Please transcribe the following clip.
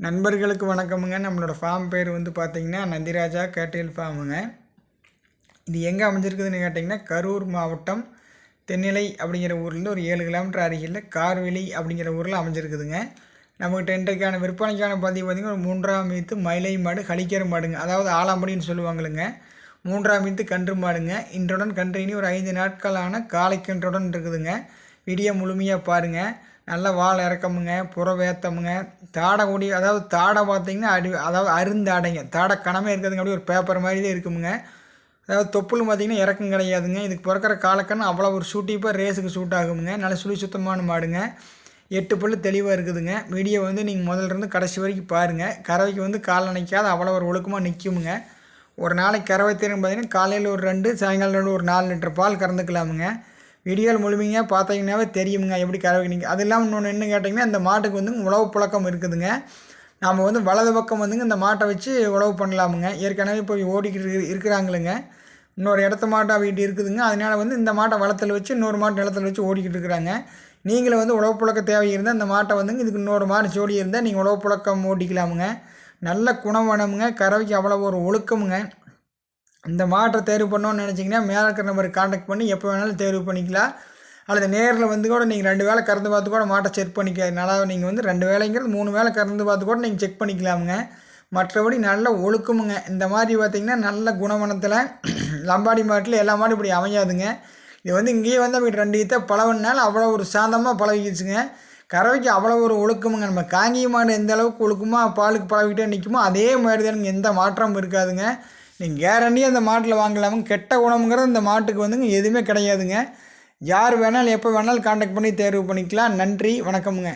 நண்பர்களுக்கு வணக்கமுங்க. நம்மளோட ஃபார்ம் பேர் வந்து பார்த்திங்கன்னா நந்திராஜா கேட்டில் ஃபார்முங்க. இது எங்கே அமைஞ்சிருக்குதுன்னு கேட்டிங்கன்னா கரூர் மாவட்டம் தென்னிலை அப்படிங்கிற ஊர்லேருந்து ஒரு 7 கிலோமீட்டர் அருகில் கார்வெளி அப்படிங்கிற ஊரில் அமைஞ்சிருக்குதுங்க. நம்மகிட்ட இன்றைக்கான விற்பனைக்கான பதிவு பார்த்திங்கன்னா ஒரு 3ஆம் ஈத்து மயிலை மாடு கழிக்கிற மாடுங்க. அதாவது ஆலாம்படின்னு சொல்லுவாங்களுங்க. 3ஆம் ஈத்து கன்று மாடுங்க. இன்றுடன் கன்று இனி ஒரு 5 நாட்களான காளைக்கன்றுடன் இருக்குதுங்க. வீடியோ முழுமையாக பாருங்கள். நல்ல வால் இறக்கமுங்க, புற வேத்தமுங்க, தாடை கூடி அதாவது தாடை பார்த்திங்கன்னா அதாவது அருந்தாடைங்க. தாடை கனமே இருக்குதுங்க. அப்படியே ஒரு பேப்பர் மாதிரி தான் இருக்குமுங்க. அதாவது தொப்புள் பார்த்திங்கன்னா இறக்கம் கிடையாதுங்க. இதுக்கு பிறக்கிற காலக்கன்னு அவ்வளோ ஒரு சூட்டிப்பாக ரேஸுக்கு சூட் ஆகுமுங்க. நல்ல சுத்தமான மாடுங்க. 8 பல்லு தெளிவாக இருக்குதுங்க. வீடியோ வந்து நீங்கள் முதல்லேருந்து கடைசி வரைக்கும் பாருங்கள். கறவைக்கு வந்து கால் நினைக்காது அவ்வளோ ஒரு ஒழுக்கமாக நிற்குமுங்க. ஒரு நாளைக்கு கறவை தீரும் பார்த்திங்கன்னா காலையில் ஒரு 2, சாயங்காலம் ஒரு 4 லிட்டர் பால் கறந்துக்கலாமுங்க. வீடியோவில் முழுமையாக பார்த்தீங்கன்னாவே தெரியுங்க எப்படி கறவை நீங்கள். அது இல்லாமல் இன்னொன்று என்ன கேட்டிங்கன்னா இந்த மாட்டுக்கு வந்து உழவு புழக்கம் இருக்குதுங்க. நாம் வந்து வலது பக்கம் வந்துங்க இந்த மாட்டை வச்சு உழவு பண்ணலாமுங்க. ஏற்கனவே போய் ஓடிக்கிட்டு இருக்கிறாங்களுங்க. இன்னொரு இடத்த மாட்டை வீட்டு இருக்குதுங்க. அதனால் வந்து இந்த மாட்டை வளத்தில் வச்சு இன்னொரு மாட்டு நிலத்தில் வச்சு ஓடிக்கிட்டு இருக்கிறாங்க. நீங்களும் வந்து உழவு புழக்க தேவை இருந்தால் இந்த மாட்டை வந்துங்க இதுக்கு இன்னொரு மாடு ஜோடி இருந்தால் நீங்கள் உழவு புழக்கம் ஓட்டிக்கலாமுங்க. நல்ல குணவனமுங்க. கறவைக்கு அவ்வளோ ஒரு ஒழுக்கமுங்க. இந்த மாட்டை தேர்வு பண்ணோன்னு நினச்சிங்கன்னா மேலே இருக்கிற நம்பருக்கு கான்டாக்ட் பண்ணி எப்போ வேணாலும் தேர்வு பண்ணிக்கலாம். அல்லது நேரில் வந்து கூட நீங்கள் 2 வேளை கறந்து பார்த்து கூட மாட்டை செக் பண்ணிக்க. நல்லா நீங்கள் வந்து 2 வேளைங்கிறது 3 வேளை கறந்து பார்த்து கூட நீங்கள் செக் பண்ணிக்கலாமுங்க. மற்றபடி நல்ல ஒழுக்கமுங்க. இந்த மாதிரி பார்த்திங்கன்னா நல்ல குணமனத்தில் லம்பாடி மாட்டில் எல்லா மாடும் இப்படி அமையாதுங்க. இது வந்து இங்கேயே வந்து அப்படி 2 ஈத்த பழவனால அவ்வளோ ஒரு சாந்தமாக பழகிடுச்சுங்க. கறவைக்கு அவ்வளோ ஒரு ஒழுக்கமுங்க. நம்ம காங்கி மாடு எந்த அளவுக்கு ஒழுக்கமாக பாலுக்கு பழகிட்டே நிற்குமோ அதே மாதிரி தானுங்க. எந்த மாற்றமும் இருக்காதுங்க. நீங்கள் கேரண்டியாக அந்த மாட்டில் வாங்கலாமுங்க. கெட்ட குணம்ங்கிறது இந்த மாட்டுக்கு வந்துங்க எதுவுமே கிடையாதுங்க. யார் வேணாலும் எப்போ வேணாலும் கான்டாக்ட் பண்ணி தேர்வு பண்ணிக்கலாம். நன்றி, வணக்கமுங்க.